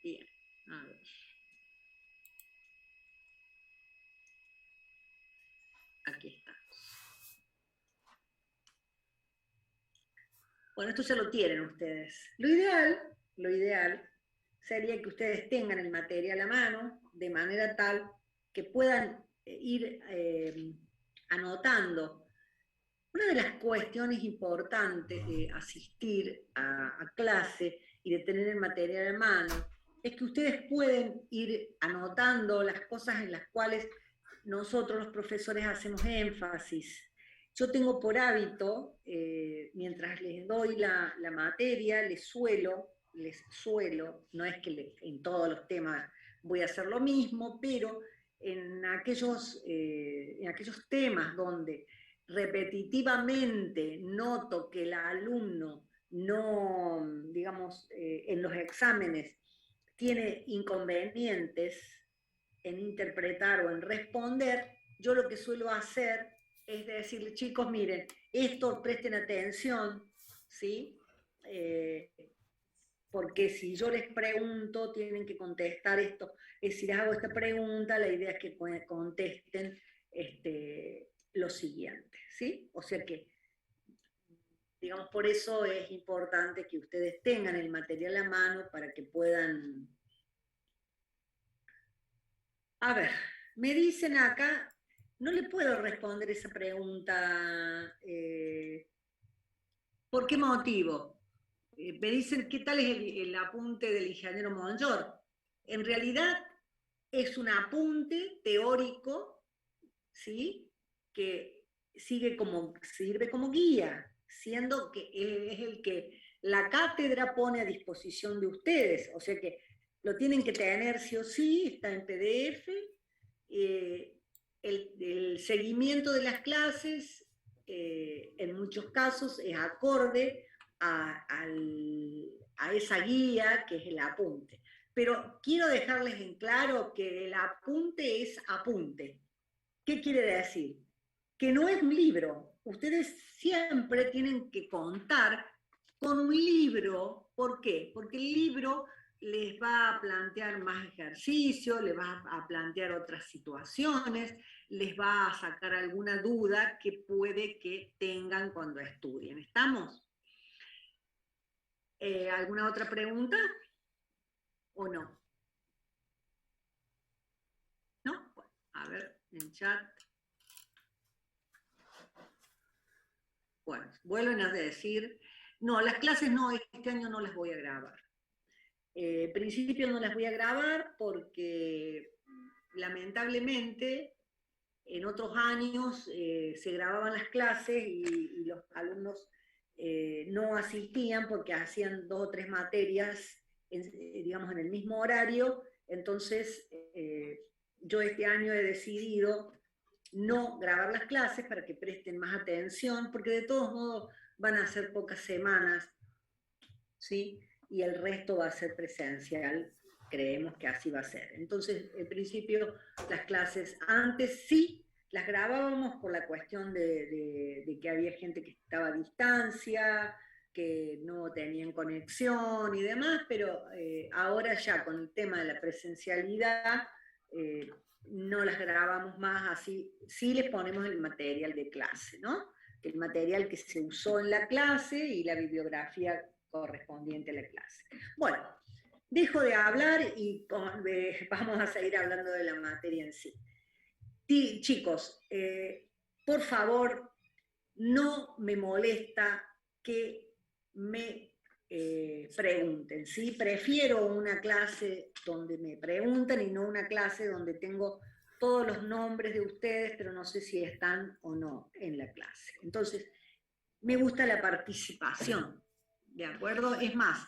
Bien, a ver. Aquí está. Bueno, esto ya lo tienen ustedes. Lo ideal sería que ustedes tengan el material a mano de manera tal que puedan ir anotando. Una de las cuestiones importantes de asistir a clase y de tener el material a mano es que ustedes pueden ir anotando las cosas en las cuales nosotros los profesores hacemos énfasis. Yo tengo por hábito, mientras les doy la materia, les suelo, no es que en todos los temas voy a hacer lo mismo, pero en aquellos temas donde repetitivamente noto que el alumno no, digamos, en los exámenes tiene inconvenientes en interpretar o en responder, yo lo que suelo hacer es decirle, chicos, miren, esto presten atención, ¿sí? Eh, porque si yo les pregunto, tienen que contestar esto. Si les hago esta pregunta, la idea es que contesten lo siguiente, ¿sí? O sea que, digamos, por eso es importante que ustedes tengan el material a mano para que puedan... A ver, me dicen acá, no le puedo responder esa pregunta, ¿por qué motivo? Me dicen, ¿qué tal es el apunte del ingeniero Monjor? En realidad es un apunte teórico, ¿sí? Que sirve como guía, siendo que es el que la cátedra pone a disposición de ustedes, o sea que lo tienen que tener sí o sí, está en PDF, eh, el seguimiento de las clases en muchos casos es acorde a esa guía que es el apunte. Pero quiero dejarles en claro que el apunte es apunte. ¿Qué quiere decir? Que no es un libro. Ustedes siempre tienen que contar con un libro. ¿Por qué? Porque el libro les va a plantear más ejercicio, les va a plantear otras situaciones, les va a sacar alguna duda que puede que tengan cuando estudien. ¿Estamos? ¿Alguna otra pregunta o no? ¿No? Bueno, a ver, en chat. Bueno, vuelven a decir, no, las clases no, este año no las voy a grabar. En principio no las voy a grabar porque lamentablemente en otros años se grababan las clases y los alumnos no asistían porque hacían 2 o 3 materias, digamos, en el mismo horario. Entonces, yo este año he decidido no grabar las clases para que presten más atención, porque de todos modos van a ser pocas semanas, ¿sí? Y el resto va a ser presencial, creemos que así va a ser. Entonces, en principio, las clases antes sí las grabábamos por la cuestión de que había gente que estaba a distancia, que no tenían conexión y demás, pero ahora ya con el tema de la presencialidad, no las grabamos más así, sí les ponemos el material de clase, ¿no? El material que se usó en la clase y la bibliografía correspondiente a la clase. Bueno, dejo de hablar y vamos a seguir hablando de la materia en sí. Chicos, por favor, no me molesta que me pregunten, ¿sí? Prefiero una clase donde me preguntan y no una clase donde tengo todos los nombres de ustedes, pero no sé si están o no en la clase. Entonces, me gusta la participación, ¿de acuerdo? Es más,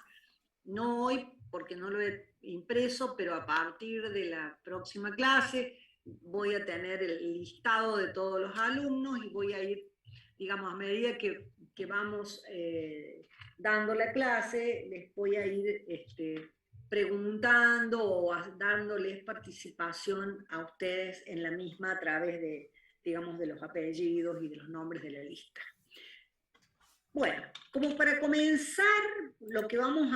no hoy porque no lo he impreso, pero a partir de la próxima clase voy a tener el listado de todos los alumnos y voy a ir, digamos, a medida que vamos dando la clase, les voy a ir preguntando o dándoles participación a ustedes en la misma a través de, digamos, de los apellidos y de los nombres de la lista. Bueno, como para comenzar, lo que vamos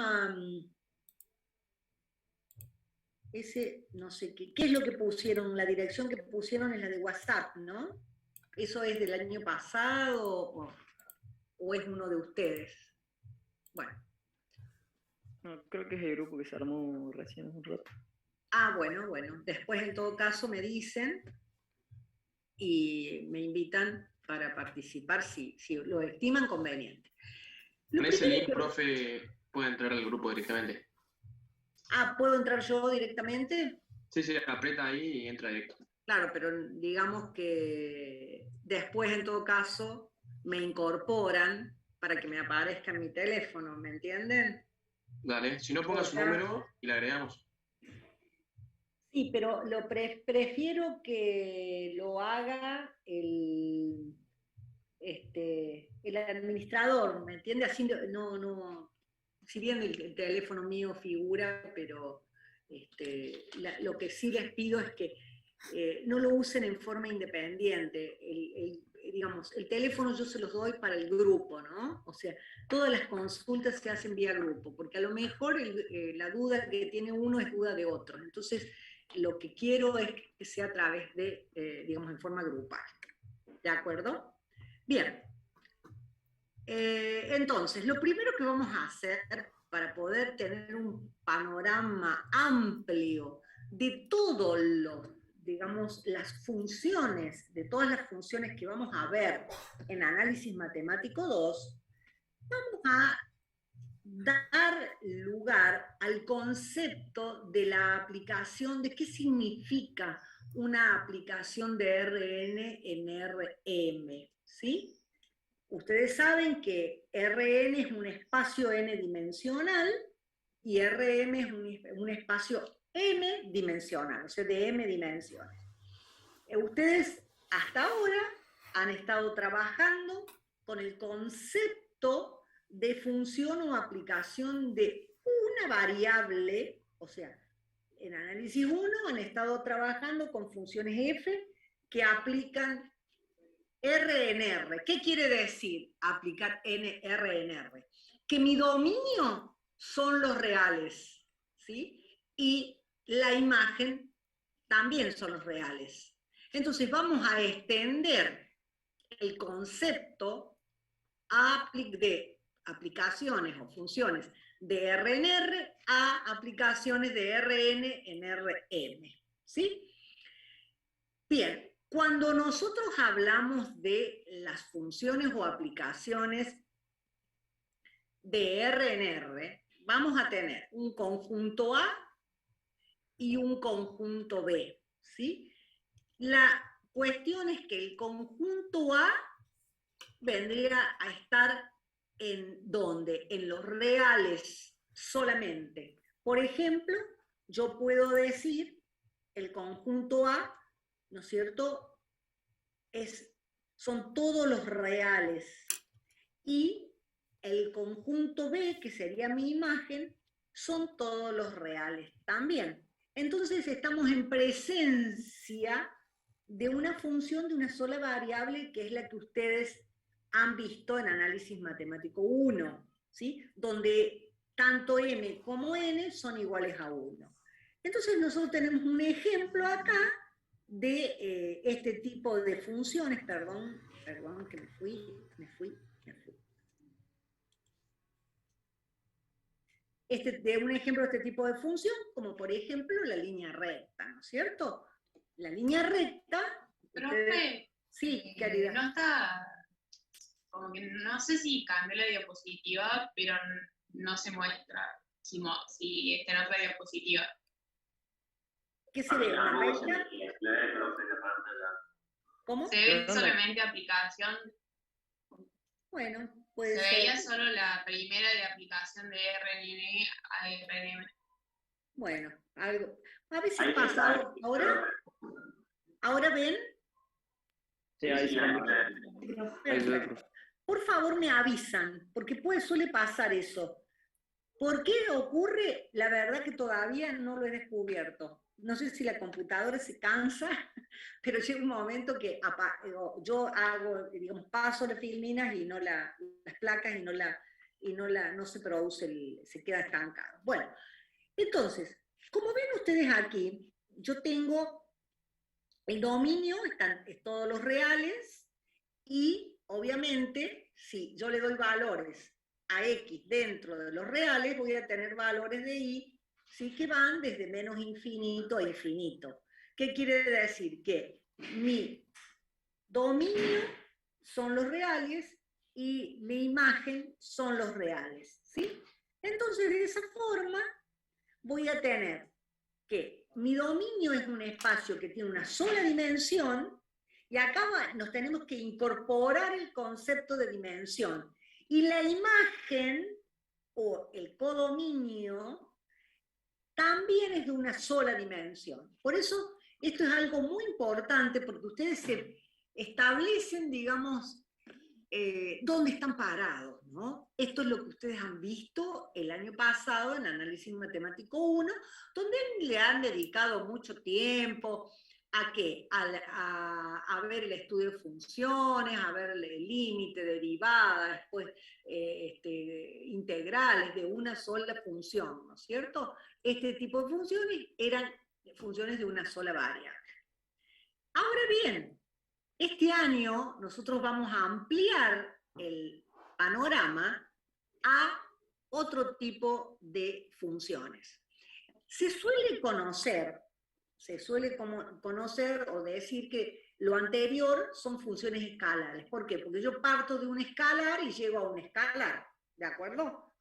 ese, no sé qué es lo que pusieron, la dirección que pusieron es la de WhatsApp, ¿no? ¿Eso es del año pasado o es uno de ustedes? Bueno. No, creo que es el grupo que se armó recién hace un rato. Bueno, después en todo caso me dicen y me invitan para participar si lo estiman conveniente. Con Lo ese primero link, que... profe, puede entrar al grupo directamente. ¿Puedo entrar yo directamente? Sí, sí, aprieta ahí y entra directo. Claro, pero digamos que después en todo caso me incorporan para que me aparezca en mi teléfono, ¿me entienden? Dale, si no ponga Yo su ya... número y le agregamos. Sí, pero prefiero que lo haga el administrador, ¿me entiende? Así no, si bien el teléfono mío figura, pero lo que sí les pido es que no lo usen en forma independiente. Digamos, el teléfono yo se los doy para el grupo, ¿no? O sea, todas las consultas se hacen vía grupo, porque a lo mejor la duda que tiene uno es duda de otro. Entonces, lo que quiero es que sea a través de, digamos, en forma grupal. ¿De acuerdo? Bien. Entonces, lo primero que vamos a hacer para poder tener un panorama amplio de todos los, digamos, las funciones, de todas las funciones que vamos a ver en análisis matemático 2, vamos a dar lugar al concepto de la aplicación, de qué significa una aplicación de RN en RM, ¿sí? Ustedes saben que Rn es un espacio n dimensional y Rm es un espacio m dimensional, o sea, de m dimensiones. Ustedes hasta ahora han estado trabajando con el concepto de función o aplicación de una variable, o sea, en análisis 1 han estado trabajando con funciones f que aplican R en R. ¿Qué quiere decir aplicar R en R? Que mi dominio son los reales, ¿sí? Y la imagen también son los reales. Entonces vamos a extender el concepto de aplicaciones o funciones de RNR a aplicaciones de RN en RM, ¿sí? Bien, cuando nosotros hablamos de las funciones o aplicaciones de RNR, vamos a tener un conjunto A y un conjunto B, ¿sí? La cuestión es que el conjunto A vendría a estar en ¿dónde? En los reales solamente. Por ejemplo, yo puedo decir el conjunto A, ¿no es cierto? Son todos los reales. Y el conjunto B, que sería mi imagen, son todos los reales también. Entonces estamos en presencia de una función de una sola variable, que es la que ustedes han visto en análisis matemático 1, ¿sí? Donde tanto m como n son iguales a 1. Entonces nosotros tenemos un ejemplo acá de este tipo de funciones, perdón que me fui. De un ejemplo de este tipo de función, como por ejemplo la línea recta, ¿no es cierto? La línea recta... Profe, sí, querida. no está, como que no sé si cambió la diapositiva, pero no se muestra si está en otra diapositiva. ¿Qué se ve? ¿Una recta? ¿Cómo? Se ve solamente aplicación. Bueno, puede ser. Se veía solo la primera de aplicación de RNN a RNM. Bueno, algo. A veces pasa. ¿Ahora ven? Sí, ahí sí. Por favor, me avisan, porque suele pasar eso. ¿Por qué ocurre? La verdad que todavía no lo he descubierto. No sé si la computadora se cansa, pero llega un momento que yo hago, digamos, paso las filminas y no las placas y no se produce, se queda estancado. Bueno, entonces, Como ven ustedes aquí, yo tengo el dominio, están todos los reales, y obviamente, si yo le doy valores a X dentro de los reales, voy a tener valores de Y, ¿sí? Que van desde menos infinito a infinito. ¿Qué quiere decir? Que mi dominio son los reales y mi imagen son los reales, ¿sí? Entonces, de esa forma, voy a tener que mi dominio es un espacio que tiene una sola dimensión, y acá nos tenemos que incorporar el concepto de dimensión. Y la imagen o el codominio también es de una sola dimensión. Por eso esto es algo muy importante, porque ustedes se establecen, digamos, dónde están parados, ¿no? Esto es lo que ustedes han visto el año pasado en Análisis Matemático 1, donde le han dedicado mucho tiempo a qué, a ver el estudio de funciones, a ver el límite, derivada, después integrales de una sola función, ¿no es cierto? Este tipo de funciones eran funciones de una sola variable. Ahora bien, este año nosotros vamos a ampliar el panorama a otro tipo de funciones. Se suele conocer o decir que lo anterior son funciones escalares. ¿Por qué? Porque yo parto de un escalar y llego a un escalar, ¿de acuerdo?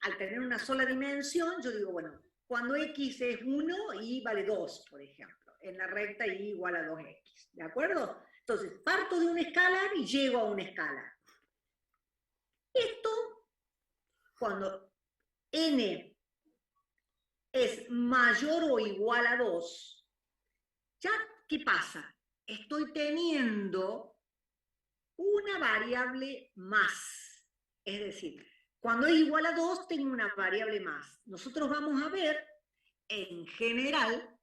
Al tener una sola dimensión, yo digo, bueno, cuando x es 1, y vale 2, por ejemplo, en la recta y igual a 2x, ¿de acuerdo? Entonces, parto de un escalar y llego a un escalar. Esto, cuando n es mayor o igual a 2, ¿ya qué pasa? Estoy teniendo una variable más. Es decir, cuando es igual a 2, tengo una variable más. Nosotros vamos a ver, en general,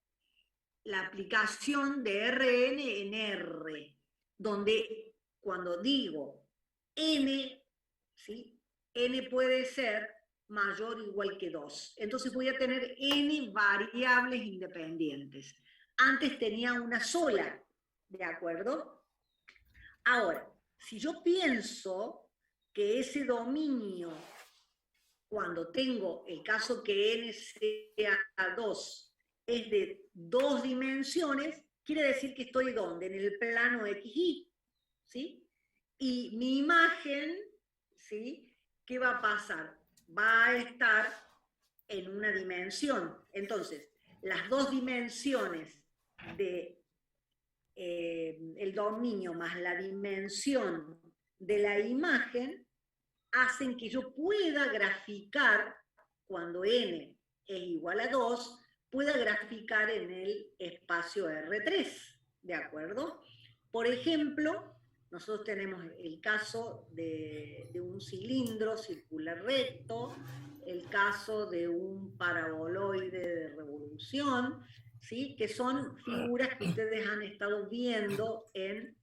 la aplicación de Rn en R, donde cuando digo n, ¿sí? N puede ser mayor o igual que 2. Entonces voy a tener n variables independientes. Antes tenía una sola, ¿de acuerdo? Ahora, si yo pienso que ese dominio, cuando tengo el caso que n sea 2, es de 2 dimensiones, quiere decir que estoy ¿dónde? En el plano XY, ¿sí? Y mi imagen, ¿sí? ¿Qué va a pasar? Va a estar en una dimensión. Entonces, las dos dimensiones de el dominio más la dimensión de la imagen hacen que yo pueda graficar, cuando n es igual a 2, pueda graficar en el espacio R3, ¿de acuerdo? Por ejemplo, nosotros tenemos el caso de un cilindro circular recto, el caso de un paraboloide de revolución, ¿sí? Que son figuras que ustedes han estado viendo en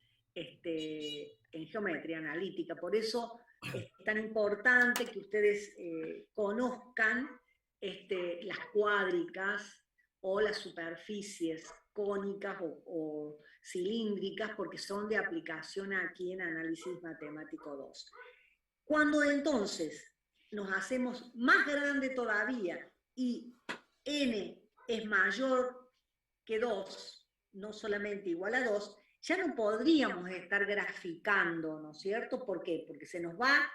geometría analítica. Por eso es tan importante que ustedes conozcan las cuádricas o las superficies cónicas o cilíndricas, porque son de aplicación aquí en Análisis Matemático 2. Cuando entonces nos hacemos más grande todavía y n es mayor que 2, no solamente igual a 2, ya no podríamos estar graficando, ¿no es cierto? ¿Por qué? Porque se nos va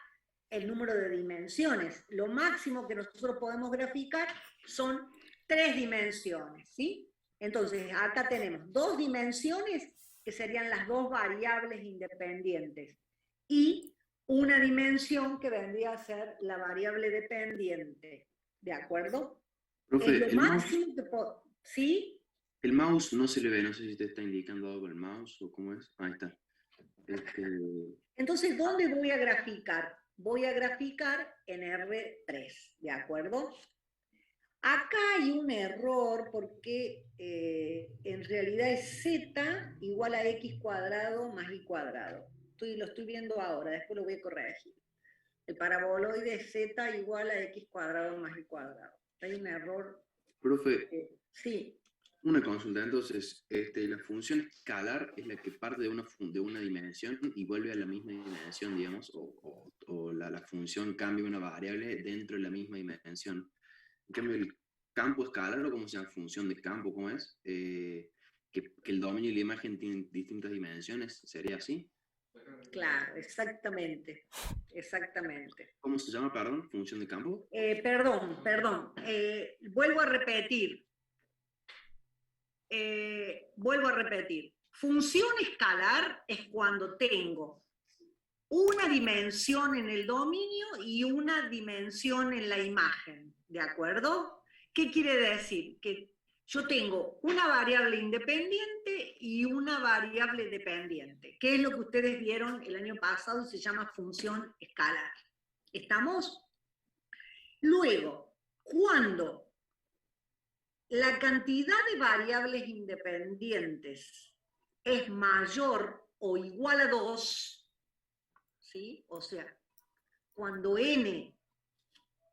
el número de dimensiones. Lo máximo que nosotros podemos graficar son 3 dimensiones, ¿sí? Entonces, acá tenemos 2 dimensiones, que serían las 2 variables independientes, y una dimensión que vendría a ser la variable dependiente, ¿de acuerdo? Profe, Es lo máximo que puedo, ¿sí? el mouse no se le ve, no sé si te está indicando algo el mouse o cómo es. Ahí está. Entonces, ¿dónde voy a graficar? Voy a graficar en R3, ¿de acuerdo? Acá hay un error porque en realidad es z igual a x cuadrado más y cuadrado. Lo estoy viendo ahora, después lo voy a corregir. El paraboloide es z igual a x cuadrado más y cuadrado. Hay un error Profe, Sí, una consulta. Entonces, la función escalar es la que parte de una dimensión y vuelve a la misma dimensión, digamos, o la función cambia una variable dentro de la misma dimensión. En cambio, el campo escalar, o como se llama, función de campo, ¿cómo es? Que el dominio y la imagen tienen distintas dimensiones, ¿sería así? claro, exactamente. Exactamente. ¿Cómo se llama, perdón? ¿Función de campo? Perdón. Vuelvo a repetir. Vuelvo a repetir. Función escalar es cuando tengo una dimensión en el dominio y una dimensión en la imagen, ¿de acuerdo? ¿Qué quiere decir? Que yo tengo una variable independiente y una variable dependiente, que es lo que ustedes vieron el año pasado, se llama función escalar. ¿Estamos? Luego, cuando la cantidad de variables independientes es mayor o igual a 2, ¿sí? O sea, cuando n,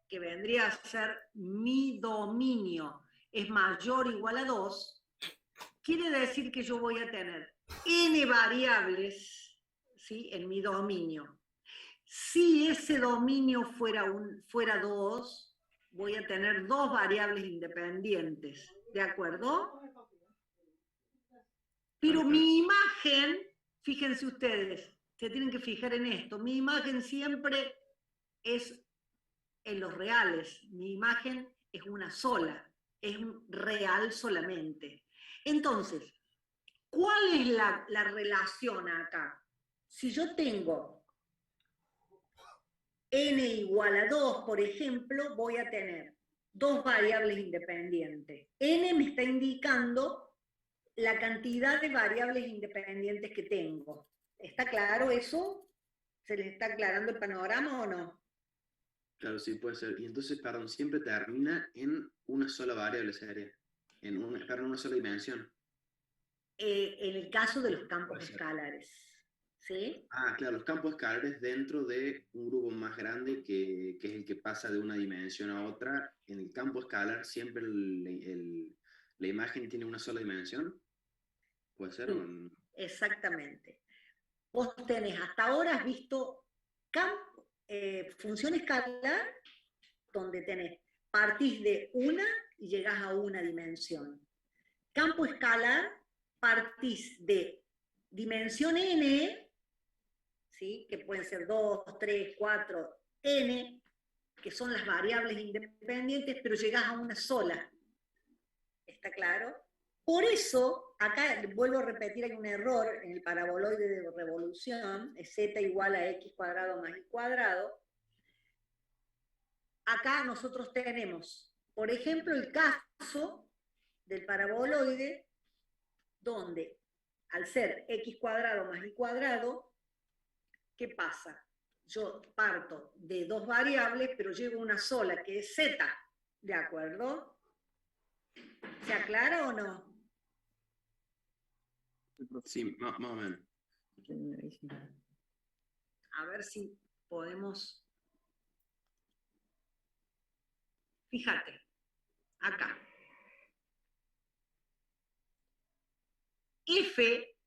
que vendría a ser mi dominio, es mayor o igual a 2, quiere decir que yo voy a tener n variables, ¿sí?, en mi dominio. Si ese dominio fuera 2, voy a tener 2 variables independientes, ¿de acuerdo? Pero mi imagen, fíjense ustedes, se tienen que fijar en esto, mi imagen siempre es en los reales, mi imagen es una sola, es real solamente. Entonces, ¿cuál es la relación acá? Si yo tengo n igual a 2, por ejemplo, voy a tener 2 variables independientes. N me está indicando la cantidad de variables independientes que tengo. ¿Está claro eso? ¿Se les está aclarando el panorama o no? Claro, sí, puede ser. Y entonces, perdón, siempre termina en una sola variable, sería. En una sola dimensión. En el caso de los campos Puede ser. escalares. ¿Sí? Ah, claro, los campos escalares dentro de un grupo más grande que es el que pasa de una dimensión a otra. En el campo escalar siempre la imagen tiene una sola dimensión. ¿Puede ser? Sí, exactamente. Vos tenés, hasta ahora has visto función escalar donde tenés, partís de una y llegás a una dimensión. Campo escalar, partís de dimensión n, ¿sí?, que pueden ser 2, 3, 4, n, que son las variables independientes, pero llegás a una sola. ¿Está claro? Por eso, acá vuelvo a repetir, hay un error en el paraboloide de revolución, es z igual a x cuadrado más y cuadrado. Acá nosotros tenemos, por ejemplo, el caso del paraboloide, donde al ser x cuadrado más y cuadrado, ¿qué pasa? Yo parto de 2 variables, pero llego a una sola, que es z, ¿de acuerdo? ¿Se aclara o no? Sí, más o menos. A ver si podemos... Fíjate, acá. F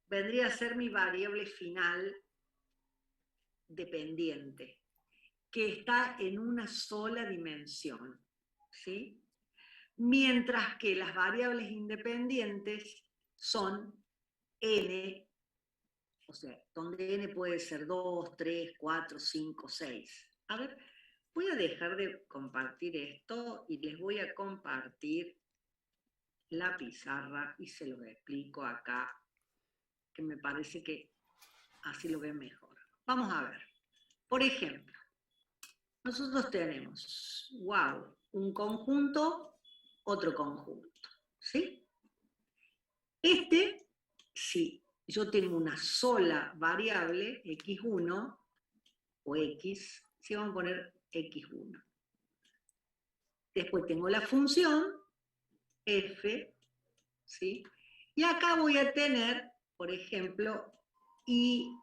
vendría a ser mi variable final dependiente, que está en una sola dimensión, ¿sí? Mientras que las variables independientes son n, o sea, donde n puede ser 2, 3, 4, 5, 6. A ver, voy a dejar de compartir esto y les voy a compartir la pizarra y se lo explico acá, que me parece que así lo ven mejor. Vamos a ver. Por ejemplo, nosotros tenemos, wow, un conjunto, otro conjunto, ¿sí? Si yo tengo una sola variable, x1, o x, si vamos a poner x1. Después tengo la función f, ¿sí? Y acá voy a tener, por ejemplo, y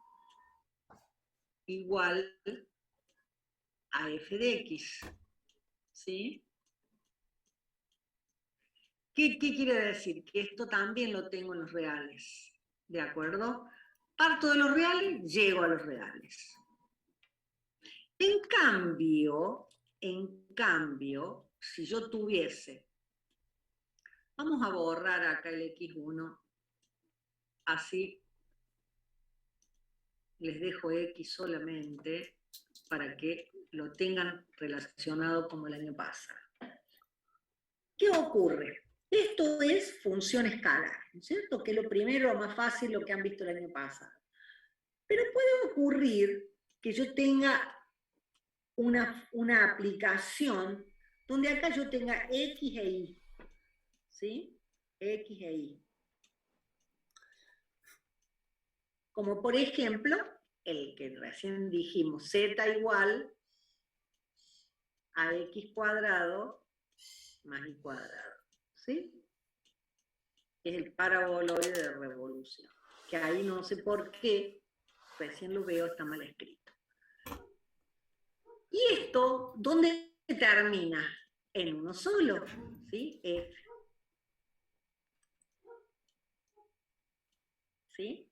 igual a f de x, ¿sí? ¿Qué quiere decir? Que esto también lo tengo en los reales, ¿de acuerdo? Parto de los reales, llego a los reales. En cambio, si yo tuviese, vamos a borrar acá el X1, así les dejo X solamente para que lo tengan relacionado como el año pasado. ¿Qué ocurre? Esto es función escalar, ¿no es cierto? Que es lo primero, lo más fácil, lo que han visto el año pasado. Pero puede ocurrir que yo tenga una aplicación donde acá yo tenga X e Y, ¿sí? X e Y. Como por ejemplo, el que recién dijimos, Z igual a X cuadrado más Y cuadrado, ¿sí? Es el paraboloide de revolución, que ahí no sé por qué, recién lo veo, está mal escrito. ¿Y esto dónde termina? En uno solo, ¿sí? F. ¿Sí?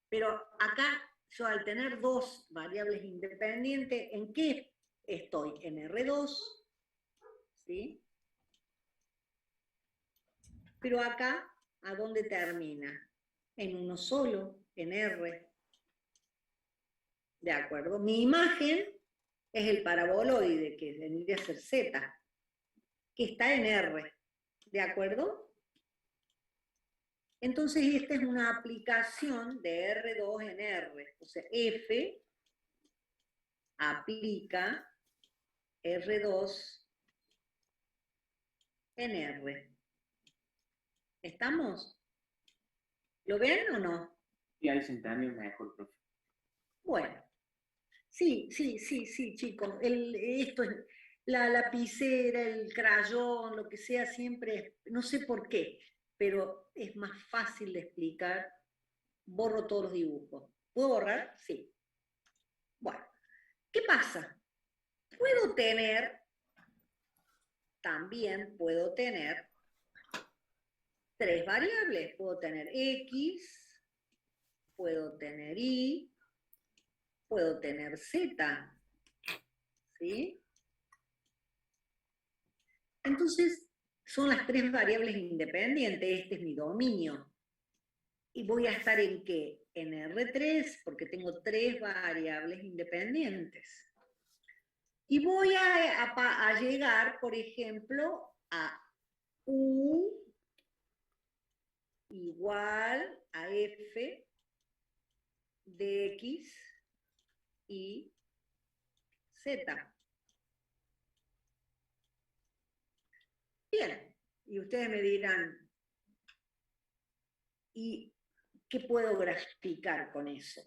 Pero acá, yo al tener dos variables independientes, ¿en qué estoy? En R2, ¿sí? Pero acá, ¿a dónde termina? En uno solo, en R. ¿De acuerdo? Mi imagen es el paraboloide, que vendría a ser Z, que está en R. ¿De acuerdo? Entonces, esta es una aplicación de R2 en R. O sea, F aplica R2 en R. ¿Estamos? ¿Lo ven o no? Y ahí se entendió mejor, profe. Bueno, sí, chicos. Esto es la lapicera, el crayón, lo que sea, siempre, no sé por qué, pero es más fácil de explicar. Borro todos los dibujos. ¿Puedo borrar? Sí. Bueno, ¿qué pasa? También puedo tener tres variables. Puedo tener X, puedo tener Y, puedo tener Z. ¿Sí? Entonces, son las tres variables independientes. Este es mi dominio. ¿Y voy a estar en qué? En R3, porque tengo tres variables independientes. Y voy a llegar, por ejemplo, a U igual a F de X y Z. Bien, y ustedes me dirán, ¿y qué puedo graficar con eso?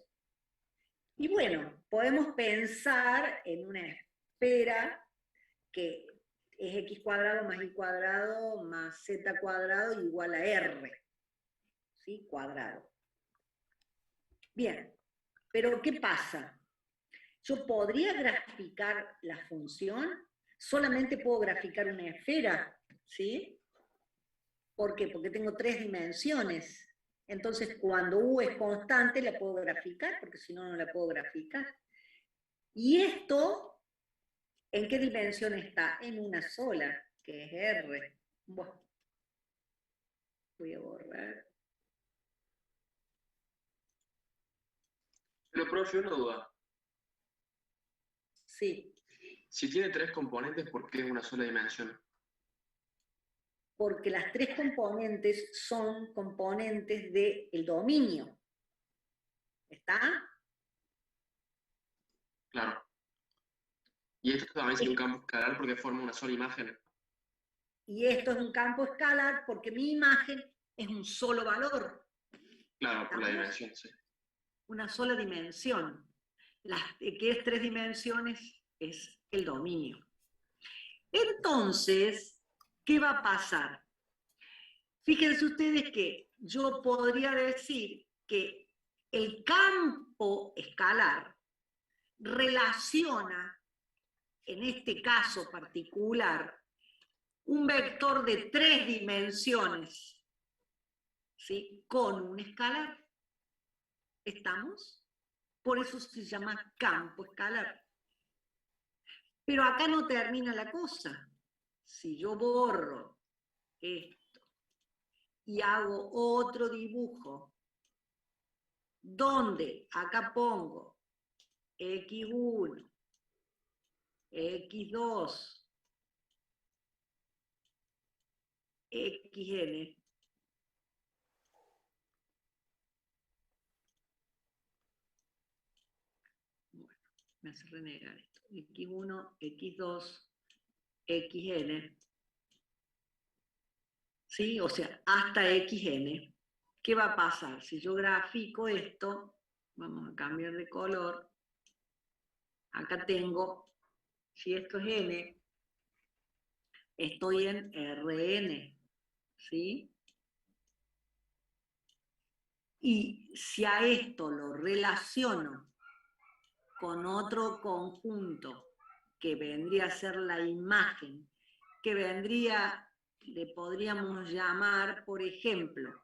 Y bueno, podemos pensar en una esfera que es X cuadrado más Y cuadrado más Z cuadrado igual a R, ¿sí? Cuadrado. Bien, pero ¿qué pasa? Yo podría graficar la función, solamente puedo graficar una esfera, ¿sí? ¿Por qué? Porque tengo tres dimensiones. Entonces, cuando U es constante, la puedo graficar, porque si no, no la puedo graficar. Y esto, ¿en qué dimensión está? En una sola, que es R. Bueno, voy a borrar. Pero, profe, una duda. Sí, Si tiene tres componentes, ¿por qué una sola dimensión? porque las tres componentes son componentes del dominio. ¿Está? Claro. Y esto también sería un campo escalar porque forma una sola imagen. Y esto es un campo escalar porque mi imagen es un solo valor. Claro, por la dimensión, sí. Una sola dimensión. Que es tres dimensiones es el dominio. Entonces, ¿qué va a pasar? Fíjense ustedes que yo podría decir que el campo escalar relaciona, en este caso particular, un vector de 3 dimensiones, ¿sí? Con un escalar. ¿Estamos? Por eso se llama campo escalar. Pero acá no termina la cosa. Si yo borro esto y hago otro dibujo, donde acá pongo x1, x2, xn, bueno, me hace renegar esto, x1, x2, xn, ¿sí? O sea, hasta xn. ¿Qué va a pasar? Si yo grafico esto, vamos a cambiar de color, acá tengo, si esto es n, estoy en Rn, ¿sí? Y si a esto lo relaciono con otro conjunto que vendría a ser la imagen, que vendría, le podríamos llamar, por ejemplo,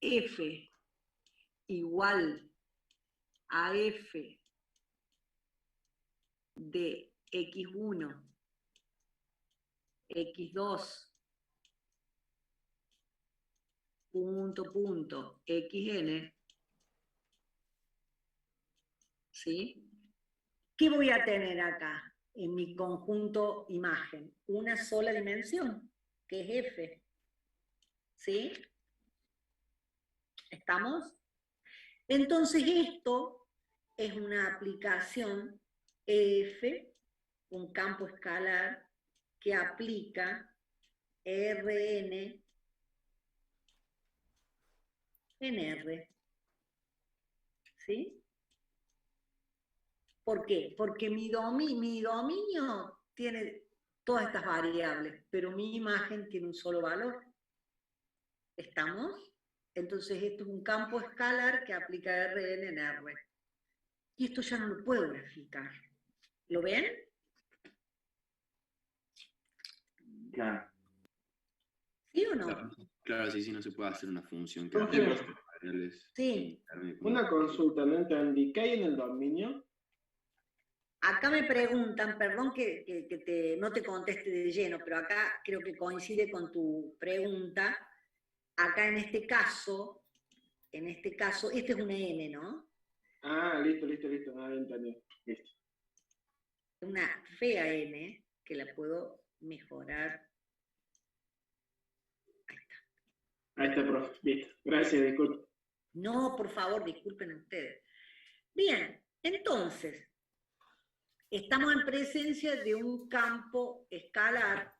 f igual a f de x1, x2, punto, xn, ¿sí? ¿Qué voy a tener acá en mi conjunto imagen? Una sola dimensión, que es f, ¿sí? ¿Estamos? Entonces esto es una aplicación f, un campo escalar que aplica Rn en R, ¿sí? ¿Por qué? Porque mi dominio tiene todas estas variables, pero mi imagen tiene un solo valor. ¿Estamos? Entonces esto es un campo escalar que aplica Rn en R. Y esto ya no lo puedo graficar. ¿Lo ven? Claro. ¿Sí o no? Claro, sí, no se puede hacer una función que Profe, haga variables Sí. sin darme como- una consulta, no entendí. ¿Qué hay en el dominio? Acá me preguntan, perdón que no te conteste de lleno, pero acá creo que coincide con tu pregunta. Acá en este caso, este es una n, ¿no? Ah, listo. Ah, bien, entendí. Listo. Una fea n, que la puedo mejorar. Ahí está, profe. Listo. Gracias, disculpe. No, por favor, disculpen ustedes. Bien, entonces, estamos en presencia de un campo escalar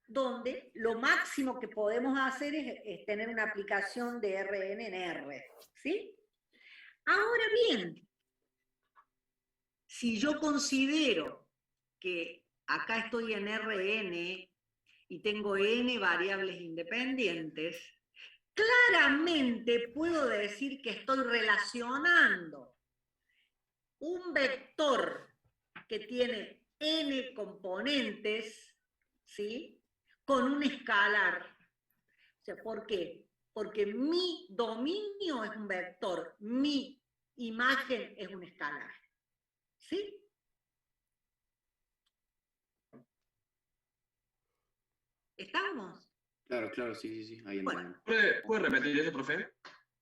donde lo máximo que podemos hacer es tener una aplicación de Rn en R, ¿sí? Ahora bien, si yo considero que acá estoy en Rn y tengo n variables independientes, claramente puedo decir que estoy relacionando un vector que tiene n componentes, ¿sí?, con un escalar. O sea, ¿por qué? Porque mi dominio es un vector, mi imagen es un escalar. ¿Sí? ¿Estamos? Claro, sí, ahí Bueno. entiendo. ¿Puede repetir eso, profe?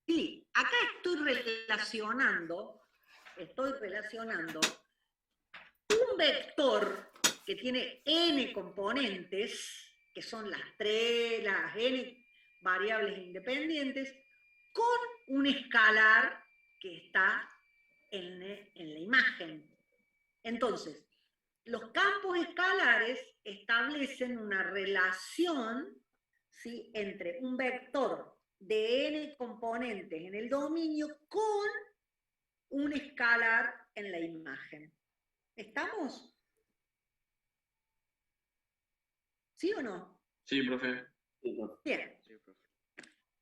Sí, acá estoy relacionando un vector que tiene n componentes, que son las n variables independientes, con un escalar que está en la imagen. Entonces, los campos escalares establecen una relación, ¿sí?, entre un vector de n componentes en el dominio con un escalar en la imagen. ¿Estamos? ¿Sí o no? Sí, profe. Bien.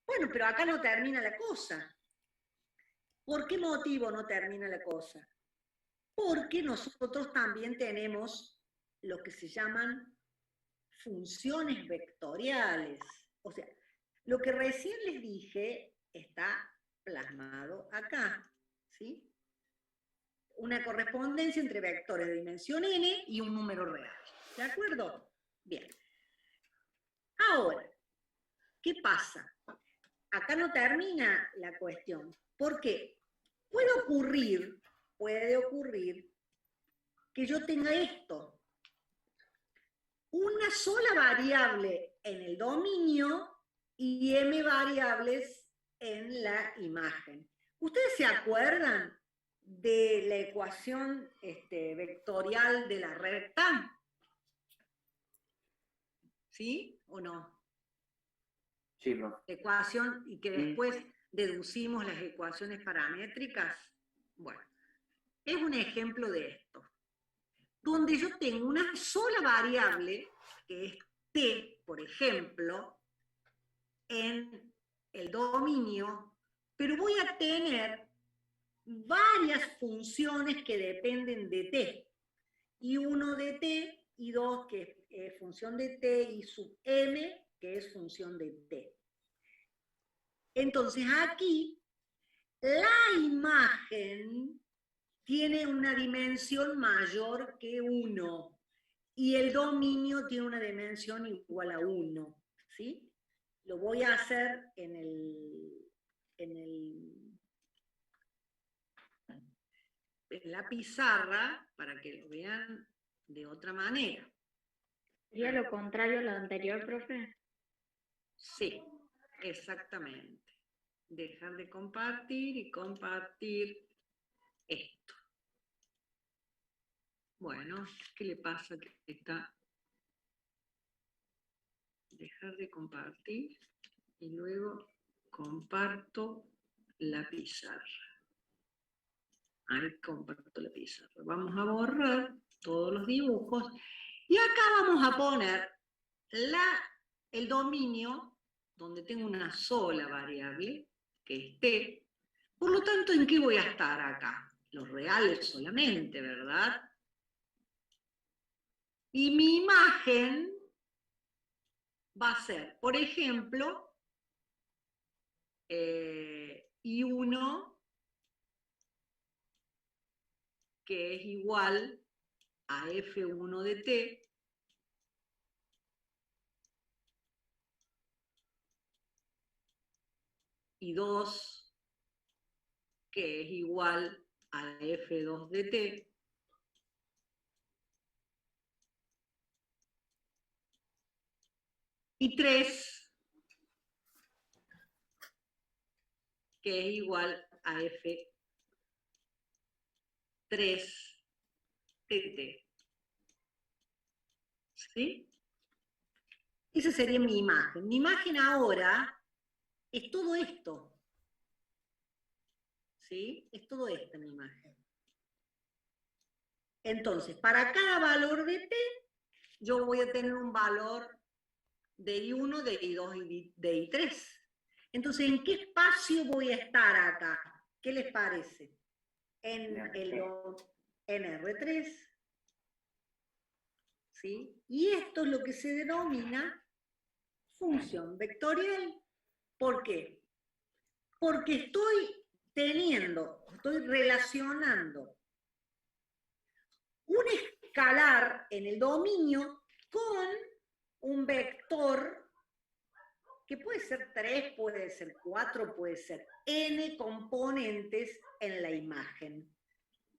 Bueno, pero acá no termina la cosa. ¿Por qué motivo no termina la cosa? Porque nosotros también tenemos lo que se llaman funciones vectoriales. O sea, lo que recién les dije está plasmado acá, ¿sí? Una correspondencia entre vectores de dimensión n y un número real. ¿De acuerdo? Bien. Ahora, ¿qué pasa? Acá no termina la cuestión. ¿Por qué? Puede ocurrir que yo tenga esto. Una sola variable en el dominio y m variables en la imagen. ¿Ustedes se acuerdan de la ecuación vectorial de la recta? ¿Sí o no? Sí, profe. Ecuación y que después deducimos las ecuaciones paramétricas. Bueno, es un ejemplo de esto, donde yo tengo una sola variable, que es t, por ejemplo, en el dominio, pero voy a tener varias funciones que dependen de t, y 1 de t, y 2 que es función de t, y sub m, que es función de t. Entonces aquí, la imagen tiene una dimensión mayor que 1, y el dominio tiene una dimensión igual a 1, ¿sí? Lo voy a hacer en la pizarra para que lo vean de otra manera. ¿Sería lo contrario a lo anterior, profe? Sí, exactamente. Dejar de compartir y compartir esto. Bueno, ¿qué le pasa? Que está... Dejar de compartir y luego comparto la pizarra. Ahí comparto la pizarra. Vamos a borrar todos los dibujos y acá vamos a poner el dominio donde tengo una sola variable, que es t. Por lo tanto, ¿en qué voy a estar acá? Los reales solamente, ¿verdad? Y mi imagen va a ser, por ejemplo, I1, que es igual a F1 de t, y 2, que es igual a F2 de t, y 3, que es igual a F3 de t. ¿Sí? Esa sería mi imagen. Mi imagen ahora es todo esto. ¿Sí? Es todo esto mi imagen. Entonces, para cada valor de t, yo voy a tener un valor de I1, de I2 y de I3. Entonces, ¿en qué espacio voy a estar acá? ¿Qué les parece? En R3. ¿Sí? Y esto es lo que se denomina función vectorial. ¿Por qué? Porque estoy relacionando un escalar en el dominio con un vector que puede ser 3, puede ser 4, puede ser n componentes en la imagen.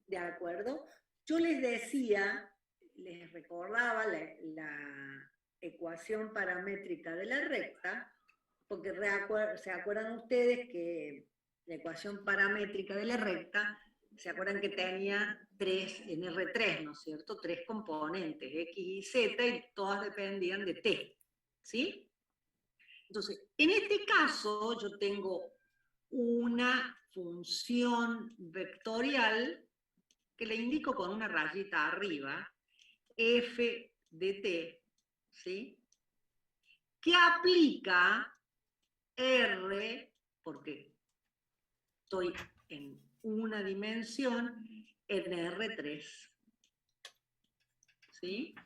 ¿De acuerdo? Yo les decía, les recordaba la ecuación paramétrica de la recta, porque se acuerdan ustedes que la ecuación paramétrica de la recta, se acuerdan que tenía en R3, ¿no es cierto? 3 componentes, X y Z, y todas dependían de T, ¿sí? Entonces, en este caso, yo tengo una función vectorial que le indico con una rayita arriba, f de t, ¿sí? Que aplica R, porque estoy en una dimensión, en R3. ¿Sí?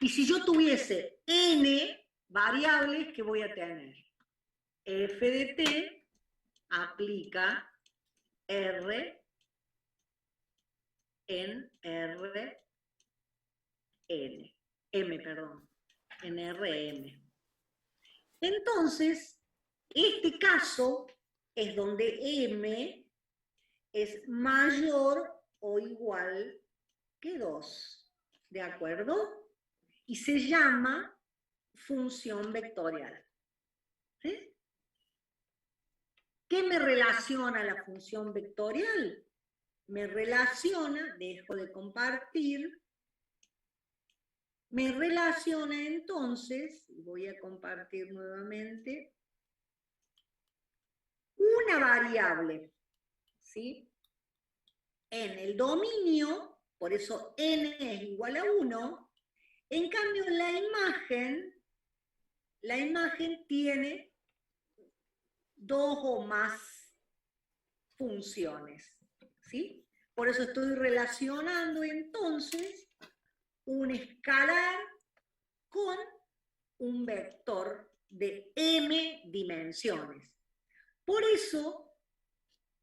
Y si yo tuviese n variables, ¿qué voy a tener? F de t aplica R en R N, M, perdón, en RM. Entonces, este caso es donde M es mayor o igual que 2, ¿de acuerdo? Y se llama función vectorial. ¿Sí? ¿Qué me relaciona la función vectorial? Me relaciona, dejo de compartir, me relaciona entonces, voy a compartir nuevamente, una variable, ¿sí? En el dominio, por eso n es igual a 1, en cambio la imagen tiene 2 o más funciones, ¿sí? Por eso estoy relacionando entonces un escalar con un vector de m dimensiones. Por eso,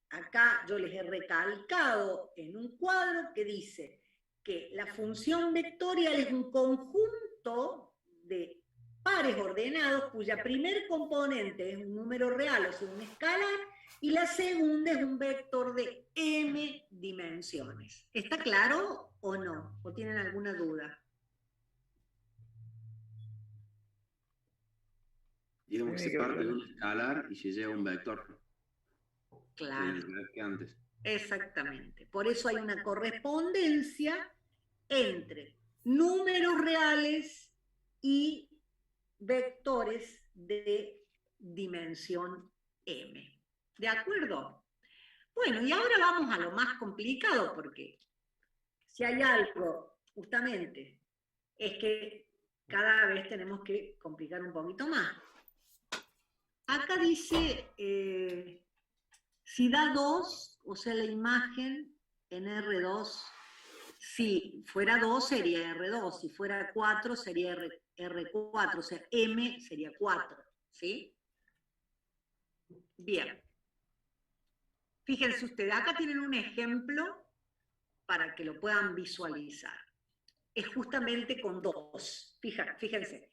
acá yo les he recalcado en un cuadro que dice que la función vectorial es un conjunto de pares ordenados cuya primer componente es un número real, o sea, un escalar, y la segunda es un vector de m dimensiones. ¿Está claro o no? ¿O tienen alguna duda? Digamos que se parte de un escalar y se llega a un vector. Claro. Que antes. Exactamente. Por eso hay una correspondencia entre números reales y vectores de dimensión m. ¿De acuerdo? Bueno, y ahora vamos a lo más complicado, porque si hay algo, justamente, es que cada vez tenemos que complicar un poquito más. Acá dice, si da 2, o sea, la imagen en R2, si fuera 2 sería R2, si fuera 4 sería R4, o sea, M sería 4, ¿sí? Bien. Fíjense ustedes, acá tienen un ejemplo para que lo puedan visualizar. Es justamente con 2. Fíjense.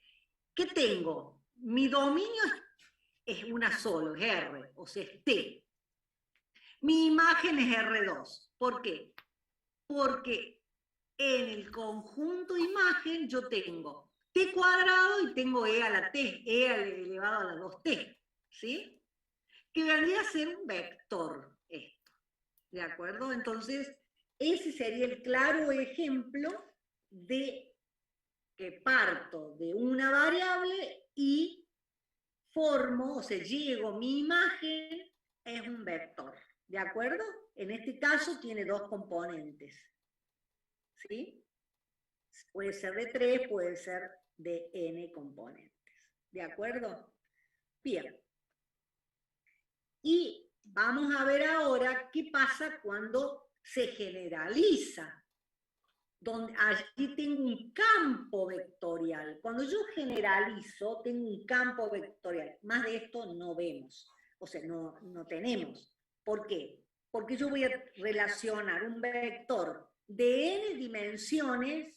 ¿Qué tengo? Mi dominio es una sola, es R, o sea, es T. Mi imagen es R2. ¿Por qué? Porque en el conjunto imagen yo tengo T cuadrado y tengo E a la T, E elevado a la 2T, ¿sí? Que vendría a ser un vector esto, ¿de acuerdo? Entonces, ese sería el claro ejemplo de que parto de una variable y formo, o sea, llego, mi imagen es un vector, ¿de acuerdo? En este caso tiene 2 componentes, ¿sí? Puede ser de 3, puede ser de n componentes, ¿de acuerdo? Bien. Y vamos a ver ahora qué pasa cuando se generaliza. Donde allí tengo un campo vectorial. Cuando yo generalizo, tengo un campo vectorial. Más de esto no vemos, o sea, no tenemos. ¿Por qué? Porque yo voy a relacionar un vector de n dimensiones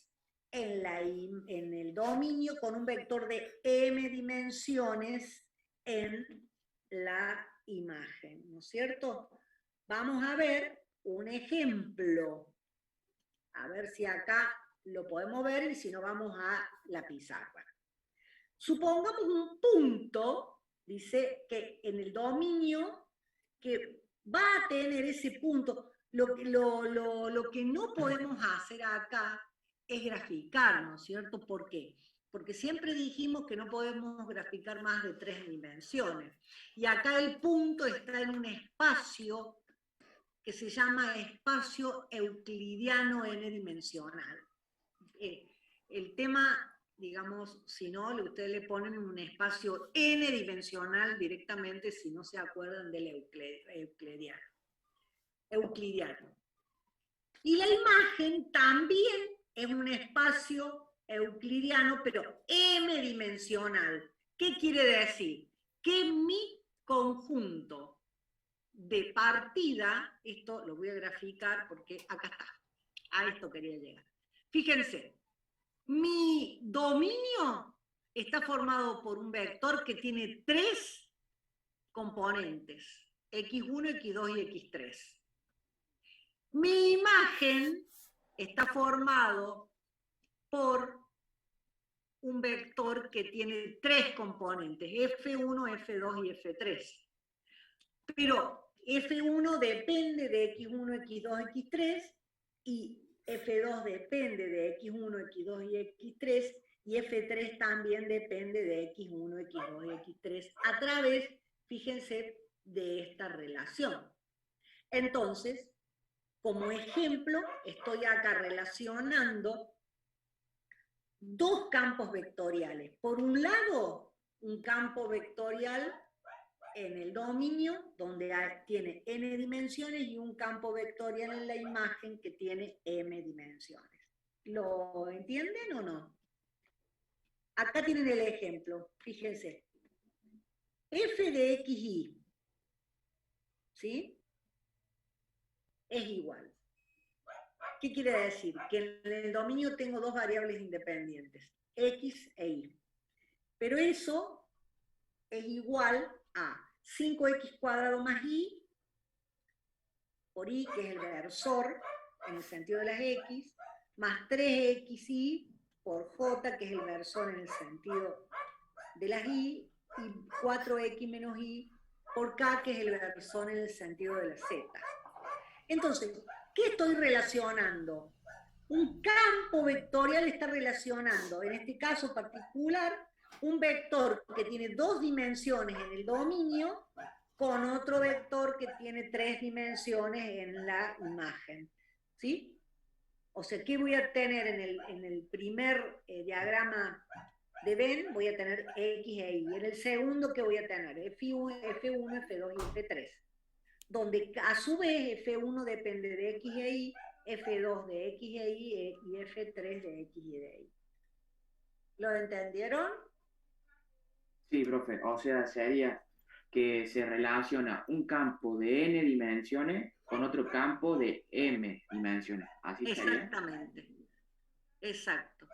en el dominio con un vector de m dimensiones en la imagen, ¿no es cierto? Vamos a ver un ejemplo. A ver si acá lo podemos ver y si no vamos a la pizarra. Supongamos un punto, dice que en el dominio que va a tener ese punto, lo que no podemos hacer acá es graficar, ¿no es cierto? ¿Por qué? Porque siempre dijimos que no podemos graficar más de 3 dimensiones. Y acá el punto está en un espacio que se llama espacio euclidiano n-dimensional. El tema, digamos, si no, ustedes le ponen un espacio n-dimensional directamente si no se acuerdan del euclidiano. Y la imagen también es un espacio euclidiano, pero m-dimensional. ¿Qué quiere decir? Que mi conjunto de partida, esto lo voy a graficar porque acá está, a esto quería llegar. Fíjense, mi dominio está formado por un vector que tiene 3 componentes, x1, x2 y x3. Mi imagen está formado por un vector que tiene 3 componentes, f1, f2 y f3. Pero f1 depende de x1, x2, x3, y f2 depende de x1, x2 y x3, y f3 también depende de x1, x2 y x3, a través, fíjense, de esta relación. Entonces, como ejemplo, estoy acá relacionando 2 campos vectoriales. Por un lado, un campo vectorial en el dominio, donde tiene n dimensiones, y un campo vectorial en la imagen que tiene m dimensiones. ¿Lo entienden o no? Acá tienen el ejemplo, fíjense. F de xy, ¿sí? Es igual. ¿Qué quiere decir? Que en el dominio tengo 2 variables independientes, x e y. Pero eso es igual a 5x cuadrado más y, por y, que es el versor, en el sentido de las x, más 3xy por j, que es el versor en el sentido de las y 4x menos y por k, que es el versor en el sentido de la z. Entonces, ¿qué estoy relacionando? Un campo vectorial está relacionando, en este caso particular, un vector que tiene 2 dimensiones en el dominio con otro vector que tiene 3 dimensiones en la imagen. ¿Sí? O sea, ¿qué voy a tener en el primer diagrama de Venn? Voy a tener x e y. En el segundo, ¿qué voy a tener? F1, F2 y F3. Donde a su vez F1 depende de x e y, F2 de x e y y F3 de x y de y. ¿Lo entendieron? Sí, profe. O sea, sería que se relaciona un campo de n dimensiones con otro campo de m dimensiones. ¿Así sería? Exactamente. Exacto.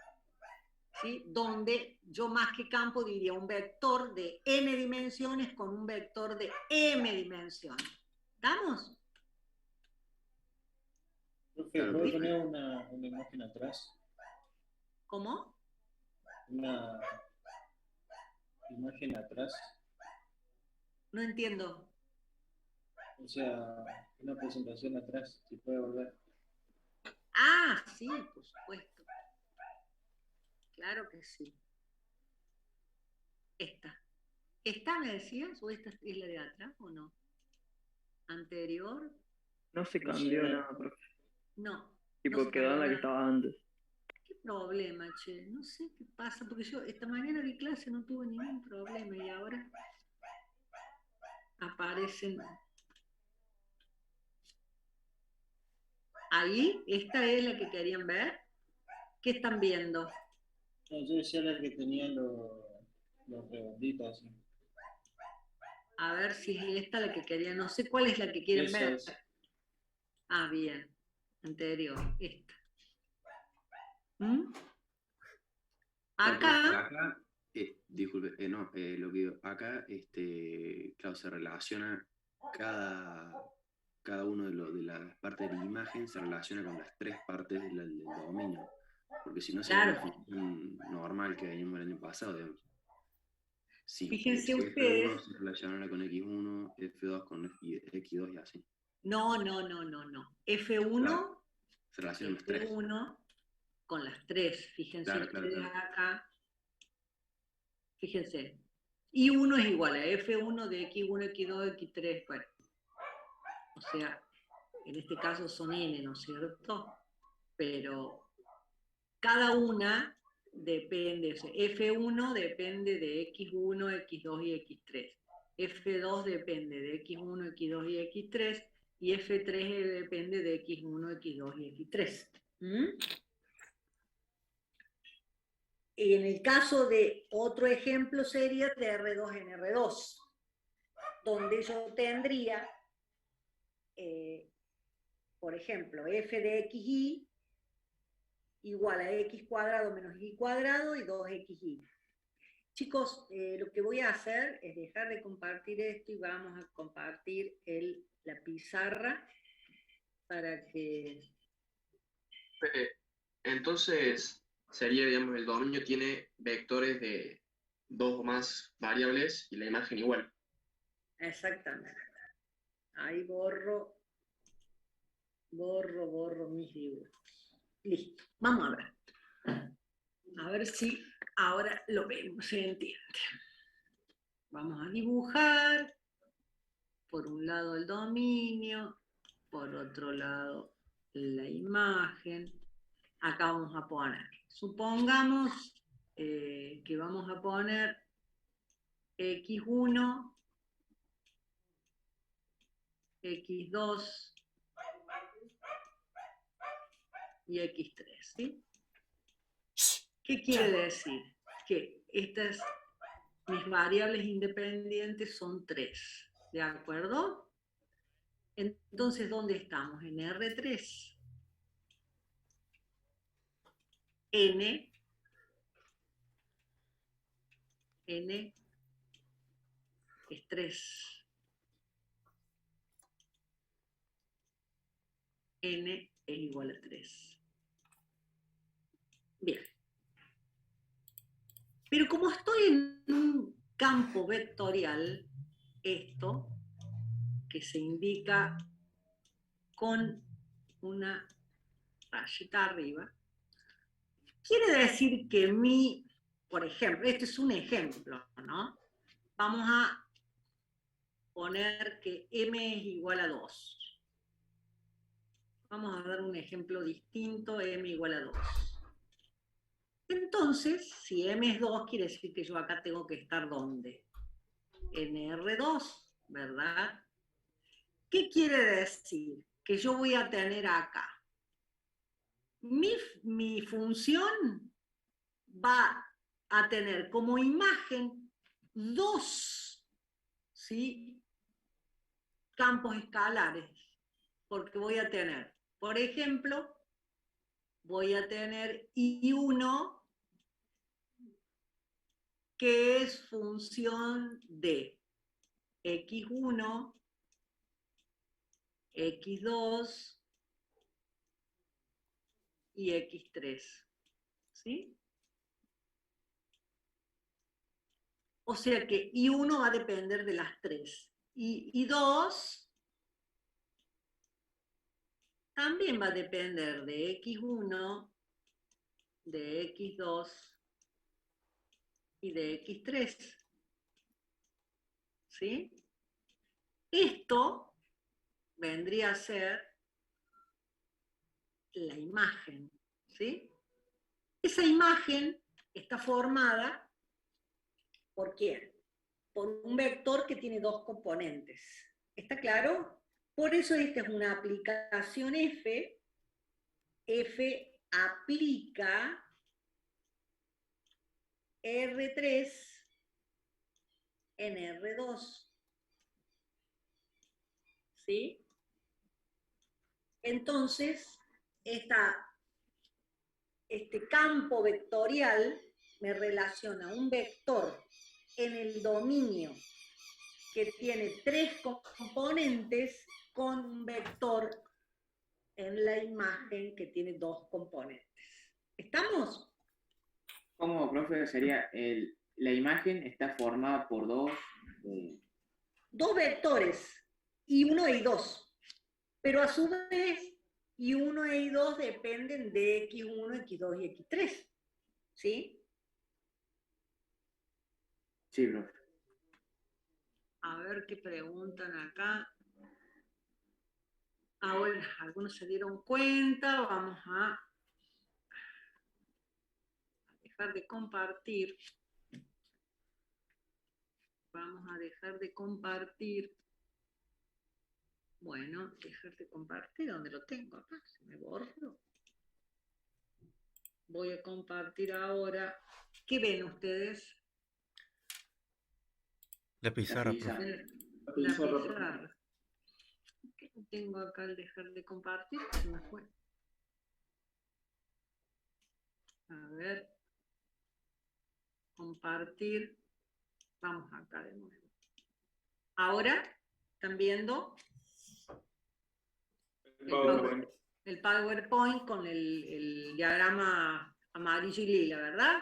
¿Sí? Donde yo más que campo diría un vector de n dimensiones con un vector de m dimensiones. ¿Estamos? Profe, Claro, ¿puedo profe. poner una imagen atrás? ¿Cómo? Una imagen atrás. No entiendo. O sea, una presentación atrás, si puede volver. Ah, sí, por supuesto. Claro que sí. Esta. ¿Esta me decías o esta es la de atrás o no? ¿Anterior? No se No cambió sé. nada, profe. No. Tipo, No se quedó en la cambió que nada. estaba antes. ¿Qué problema, che? No sé qué pasa, porque yo esta mañana di clase, no tuve ningún problema y ahora aparecen. Ahí, esta es la que querían ver. ¿Qué están viendo? No, yo decía la que tenía los redonditos así. A ver si es esta la que querían. No sé cuál es la que quieren Esa ver. es. Ah, bien. Anterior, esta. ¿Mm? No, profe, Acá, acá, disculpe, no, lo que digo, acá, claro, se relaciona cada uno de las partes de la imagen, se relaciona con las 3 partes del dominio, porque si no sería claro. una función normal que veníamos el año pasado, digamos. Si Fíjense F1 ustedes. se relaciona con X1, F2 con X2 y así. No. F1, Claro, se relacionan las 3. F1 con las 3. Fíjense Claro, ustedes claro. acá. Fíjense. I1 es igual a F1 de X1, X2, X3. Bueno, o sea, en este caso son N, ¿no es cierto? Pero cada una depende, o sea, F1 depende de X1, X2 y X3. F2 depende de X1, X2 y X3. Y F3 depende de X1, X2 y X3. ¿Mm? Y en el caso de otro ejemplo sería de R2 en R2, donde yo tendría, por ejemplo, f de xy igual a x cuadrado menos y cuadrado y 2xy. Chicos, lo que voy a hacer es dejar de compartir esto y vamos a compartir la pizarra para que... Entonces, sería, digamos, el dominio tiene vectores de 2 o más variables y la imagen igual. Exactamente. Ahí borro mis dibujos. Listo, vamos a ver. A ver si ahora lo vemos, se entiende. Vamos a dibujar, por un lado el dominio, por otro lado la imagen. Acá vamos a poner, supongamos que vamos a poner x1, x2 y x3, ¿sí? ¿Qué quiere decir? Que estas, mis variables independientes son 3, ¿de acuerdo? Entonces, ¿dónde estamos? En R3. N es 3. N es igual a 3. Bien. Pero como estoy en un campo vectorial, esto, que se indica con una rayita arriba, quiere decir que por ejemplo, este es un ejemplo, ¿no? Vamos a poner que m es igual a 2. Vamos a dar un ejemplo distinto, m igual a 2. Entonces, si m es 2, quiere decir que yo acá tengo que estar ¿dónde? En R2, ¿verdad? ¿Qué quiere decir? Que yo voy a tener acá. Mi función va a tener como imagen 2, ¿sí?, campos escalares, porque voy a tener, por ejemplo, voy a tener I1, que es función de X1, X2 y X3, ¿sí? O sea que I1 va a depender de las 3. Y I2 también va a depender de X1, de X2 y de X3. ¿Sí? Esto vendría a ser la imagen. ¿Sí? Esa imagen está formada ¿por quién? Por un vector que tiene 2 componentes. ¿Está claro? Por eso esta es una aplicación F. F aplica R3 en R2. ¿Sí? Entonces, este campo vectorial me relaciona un vector en el dominio que tiene 3 componentes con un vector en la imagen que tiene 2 componentes. ¿Estamos? ¿Cómo, profe, sería la imagen está formada por dos vectores, I1 y I2, pero a su vez I1 y I2 dependen de X1, X2 y X3, ¿sí? Sí, profe. A ver qué preguntan acá. Ahora, algunos se dieron cuenta, vamos a dejar de compartir. Vamos a dejar de compartir. Bueno, dejar de compartir, ¿dónde lo tengo? Acá, se me borró. Voy a compartir ahora. ¿Qué ven ustedes? La pizarra, pizarra. profe. La pizarra. pizarra. ¿Qué tengo acá al dejar de compartir? Se me fue. A ver. Compartir. Vamos acá de nuevo. Ahora, ¿están viendo? El PowerPoint con el diagrama amarillo y lila, ¿verdad?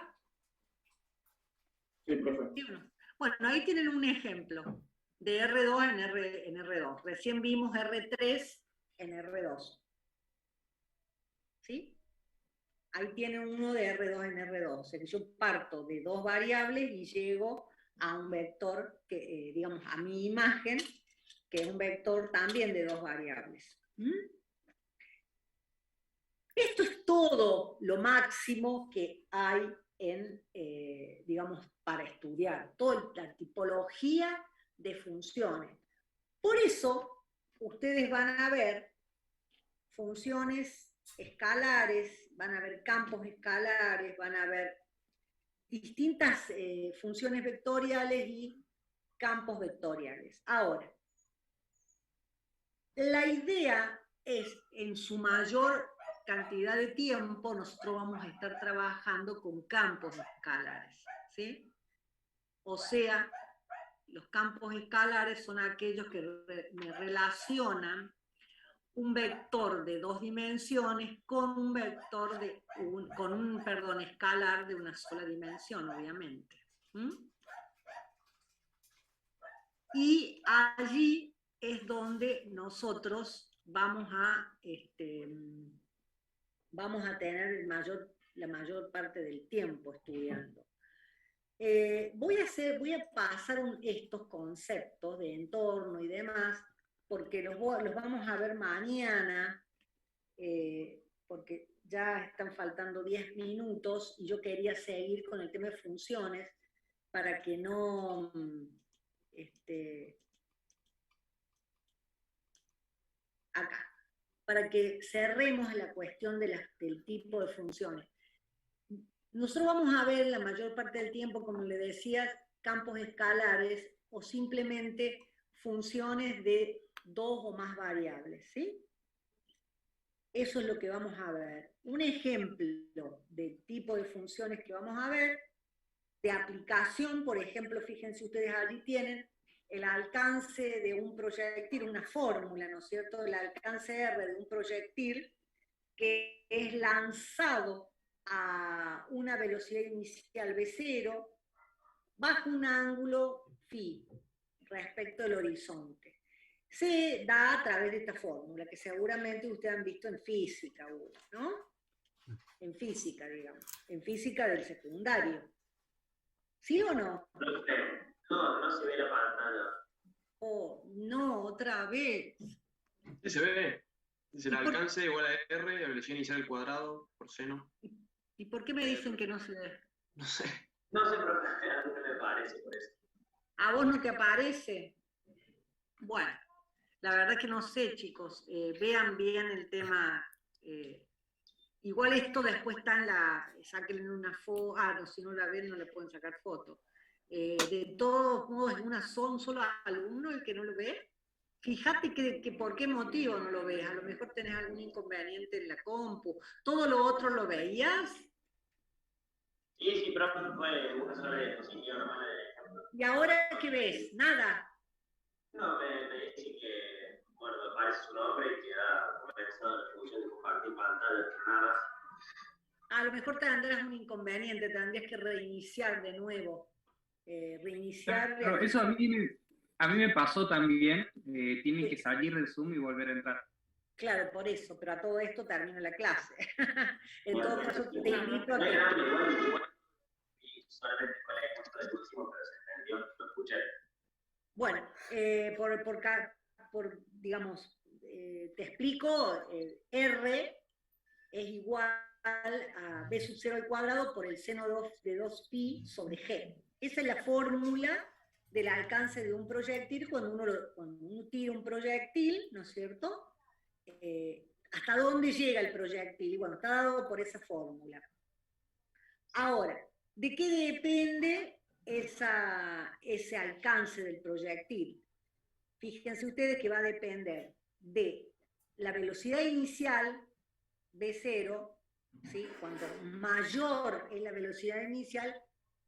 Sí, profe. ¿Sí o no? Bueno, ahí tienen un ejemplo de R2 en R2. Recién vimos R3 en R2. ¿Sí? Ahí tienen uno de R2 en R2. O sea que yo parto de dos variables y llego a un vector, que, digamos, a mi imagen, que es un vector también de dos variables. ¿Mm? Esto es todo lo máximo que hay en, digamos, para estudiar, toda la tipología de funciones. Por eso, ustedes van a ver funciones escalares, van a ver campos escalares, van a ver distintas funciones vectoriales y campos vectoriales. Ahora, la idea es, en su mayor cantidad de tiempo, nosotros vamos a estar trabajando con campos escalares, ¿sí? O sea, los campos escalares son aquellos que me relacionan un vector de dos dimensiones con un vector de escalar de una sola dimensión, obviamente. ¿Mm? Y allí es donde nosotros vamos a tener la mayor parte del tiempo estudiando. Voy a pasar estos conceptos de entorno y demás, porque los vamos a ver mañana, porque ya están faltando 10 minutos y yo quería seguir con el tema de funciones para que no... acá, para que cerremos la cuestión del tipo de funciones. Nosotros vamos a ver la mayor parte del tiempo, como le decía, campos escalares o simplemente funciones de dos o más variables, ¿sí? Eso es lo que vamos a ver. Un ejemplo del tipo de funciones que vamos a ver, de aplicación, por ejemplo, fíjense ustedes, allí tienen el alcance de un proyectil, una fórmula, ¿no es cierto? El alcance R de un proyectil que es lanzado a una velocidad inicial V0 bajo un ángulo phi respecto al horizonte. Se da a través de esta fórmula, que seguramente ustedes han visto en física, ¿no? En física, digamos, en física del secundario. ¿Sí o no? No se ve la pantalla. Oh, no, otra vez. Sí, se ve. Dice el alcance igual a R, la velocidad inicial al cuadrado, por seno. ¿Y por qué me dicen que no se ve? No sé. No sé, pero a mí no me parece por eso. ¿A vos no te aparece? Bueno, la verdad que no sé, chicos. Vean bien el tema. Igual esto después está en la... Sáquenle una foto. Ah, no, si no la ven no le pueden sacar foto. De todos modos, es un solo alumno el que no lo ve. Fíjate que por qué motivo no lo ves. A lo mejor tenés algún inconveniente en la compu. ¿Todo lo otro lo veías? Sí, pero fue una sola diapositiva, no mala de ejemplo. ¿Y ahora qué ves? ¿Nada? No, me dice que, bueno, me aparece su nombre y que ha comenzado la función de compartir pantalla, nada más. A lo mejor tendrás un inconveniente, tendrías que reiniciar de nuevo. Reiniciar... Pero eso a mí me pasó también. Tienen que salir del Zoom y volver a entrar. Claro, por eso, pero a todo esto termina la clase. En todo caso, te invito a que... Solamente con el ejemplo del último, pero se entendió, lo escuché. Bueno, digamos, te explico, R es igual a B sub 0 al cuadrado por el seno de 2pi sobre G. Esa es la fórmula del alcance de un proyectil cuando uno tira un proyectil, ¿no es cierto? ¿Hasta dónde llega el proyectil? Y bueno, está dado por esa fórmula. Ahora, ¿de qué depende ese alcance del proyectil? Fíjense ustedes que va a depender de la velocidad inicial, V0, ¿sí? Cuanto mayor es la velocidad inicial,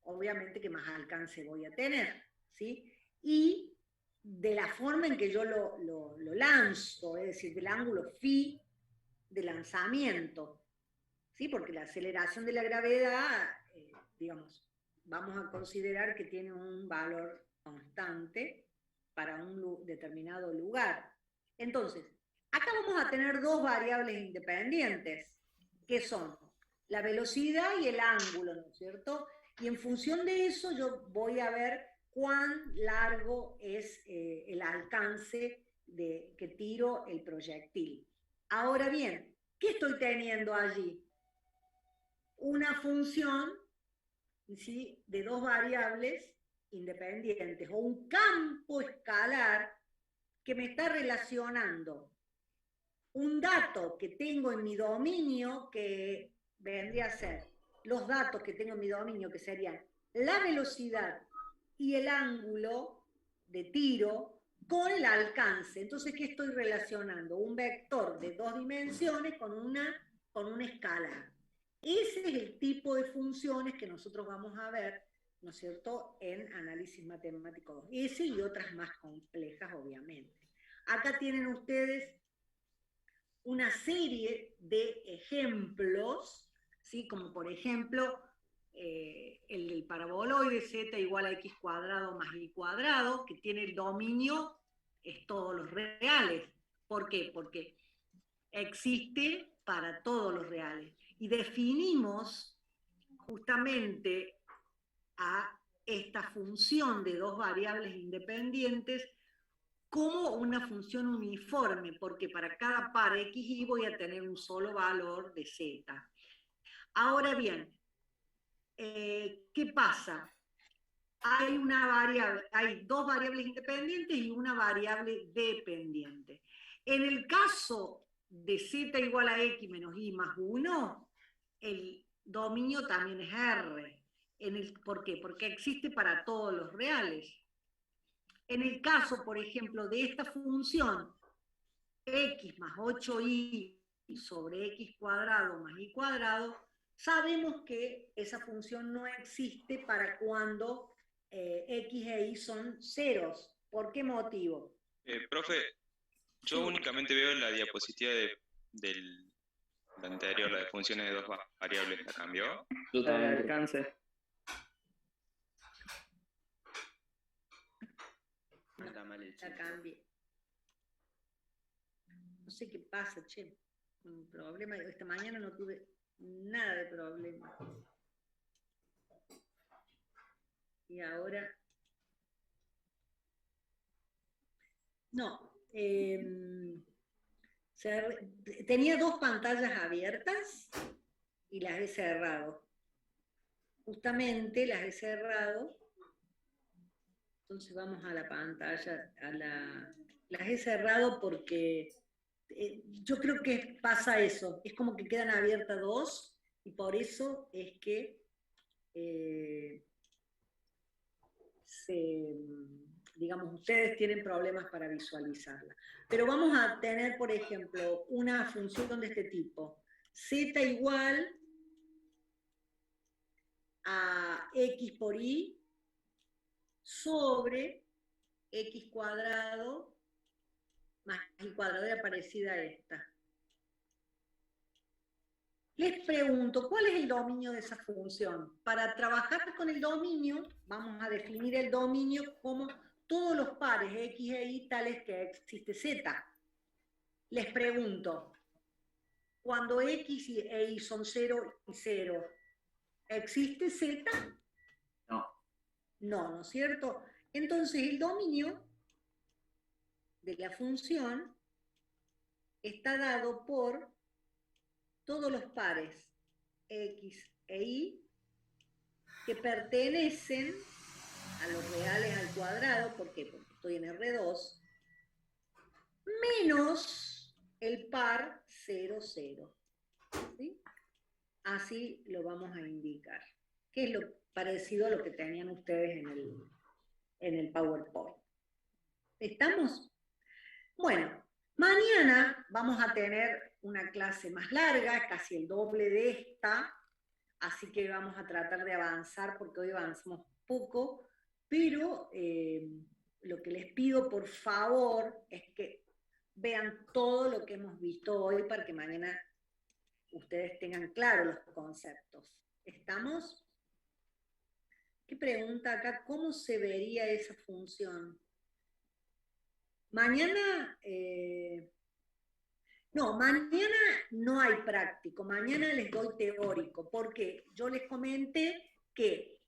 obviamente que más alcance voy a tener, ¿sí? Y de la forma en que yo lo lanzo, es decir, del ángulo phi de lanzamiento, ¿sí? Porque la aceleración de la gravedad, digamos, vamos a considerar que tiene un valor constante para un determinado lugar. Entonces, acá vamos a tener dos variables independientes, que son la velocidad y el ángulo, ¿no es cierto? Y en función de eso yo voy a ver cuán largo es el alcance que tiro el proyectil. Ahora bien, ¿qué estoy teniendo allí? Una función, ¿sí?, de dos variables independientes, o un campo escalar que me está relacionando un dato que tengo en mi dominio, que vendría a ser los datos que tengo en mi dominio, que serían la velocidad y el ángulo de tiro, con el alcance. Entonces, ¿qué estoy relacionando? Un vector de dos dimensiones con una escala. Ese es el tipo de funciones que nosotros vamos a ver, ¿no es cierto?, en análisis matemático 2. Ese y otras más complejas, obviamente. Acá tienen ustedes una serie de ejemplos, ¿sí? Como por ejemplo el del paraboloide z igual a x cuadrado más y cuadrado, que tiene el dominio, es todos los reales. ¿Por qué? Porque existe para todos los reales. Y definimos justamente a esta función de dos variables independientes como una función uniforme, porque para cada par x y voy a tener un solo valor de z. Ahora bien, ¿qué pasa? Hay dos variables independientes y una variable dependiente. En el caso de z igual a x menos y más 1, el dominio también es R. ¿Por qué? Porque existe para todos los reales. En el caso, por ejemplo, de esta función, x más 8y sobre x cuadrado más y cuadrado, sabemos que esa función no existe para cuando x e y son ceros. ¿Por qué motivo? Profe, yo únicamente veo la diapositiva del anterior, la de funciones de dos variables. ¿La cambió? Alcance. Ya cambié. No sé qué pasa, che. Un problema. Esta mañana no tuve nada de problema. Y ahora... No. Tenía dos pantallas abiertas y las he cerrado. Justamente las he cerrado. Entonces vamos a la pantalla, las he cerrado porque yo creo que pasa eso, es como que quedan abiertas dos y por eso es que digamos, ustedes tienen problemas para visualizarla. Pero vamos a tener, por ejemplo, una función de este tipo, z igual a x por y sobre x cuadrado más y cuadrado, era parecida a esta. Les pregunto, ¿cuál es el dominio de esa función? Para trabajar con el dominio, vamos a definir el dominio como todos los pares x e y tales que existe z. Les pregunto, cuando x e y son 0 y 0, ¿existe z? No. No, ¿no es cierto? Entonces el dominio de la función está dado por todos los pares x e y que pertenecen a los reales al cuadrado. ¿Por qué? Porque estoy en R2, menos el par 0, 0. ¿Sí? así lo vamos a indicar, que es lo parecido a lo que tenían ustedes en el PowerPoint. ¿Estamos? Bueno, mañana vamos a tener una clase más larga, casi el doble de esta, así que vamos a tratar de avanzar porque hoy avanzamos poco, pero lo que les pido por favor es que vean todo lo que hemos visto hoy para que mañana ustedes tengan claros los conceptos. ¿Estamos? ¿Qué pregunta acá? ¿Cómo se vería esa función? Mañana, mañana no hay práctico, mañana les doy teórico, porque yo les comenté que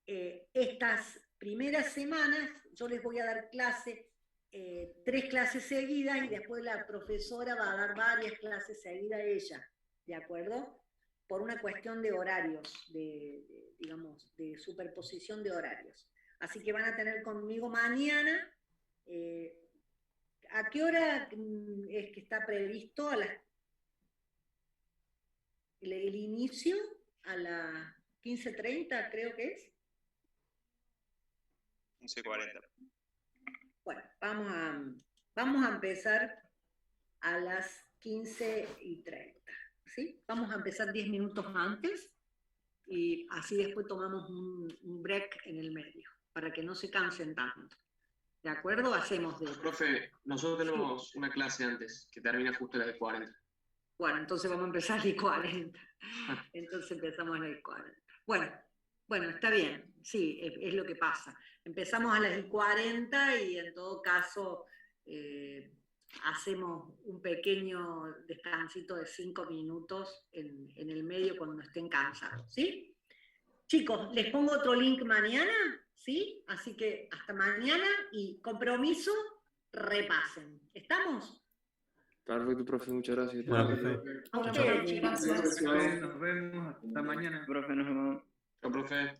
estas primeras semanas yo les voy a dar clase, 3 clases seguidas y después la profesora va a dar varias clases seguidas ella, ¿de acuerdo? Por una cuestión de horarios, digamos, de superposición de horarios. Así que van a tener conmigo mañana. ¿A qué hora es que está previsto? El inicio a las 15:30, creo que es. 11:40. Bueno, vamos a empezar a las 15:30, ¿sí? Vamos a empezar 10 minutos antes y así después tomamos un break en el medio, para que no se cansen tanto. ¿De acuerdo? Hacemos de... Profe, nosotros tenemos una clase antes, que termina justo a las 10:40. Bueno, entonces vamos a empezar a las 10:40. Entonces empezamos a las 10:40. Bueno, está bien, sí, es lo que pasa. Empezamos a las 10:40 y en todo caso hacemos un pequeño descansito de 5 minutos en el medio cuando estén cansados, ¿sí? Chicos, les pongo otro link mañana, ¿sí? Así que hasta mañana y compromiso, repasen. ¿Estamos? Perfecto, profe, muchas gracias. Bueno, profe. A ustedes, chicos. Nos vemos hasta mañana. Profe, nos vemos. Chao, profe.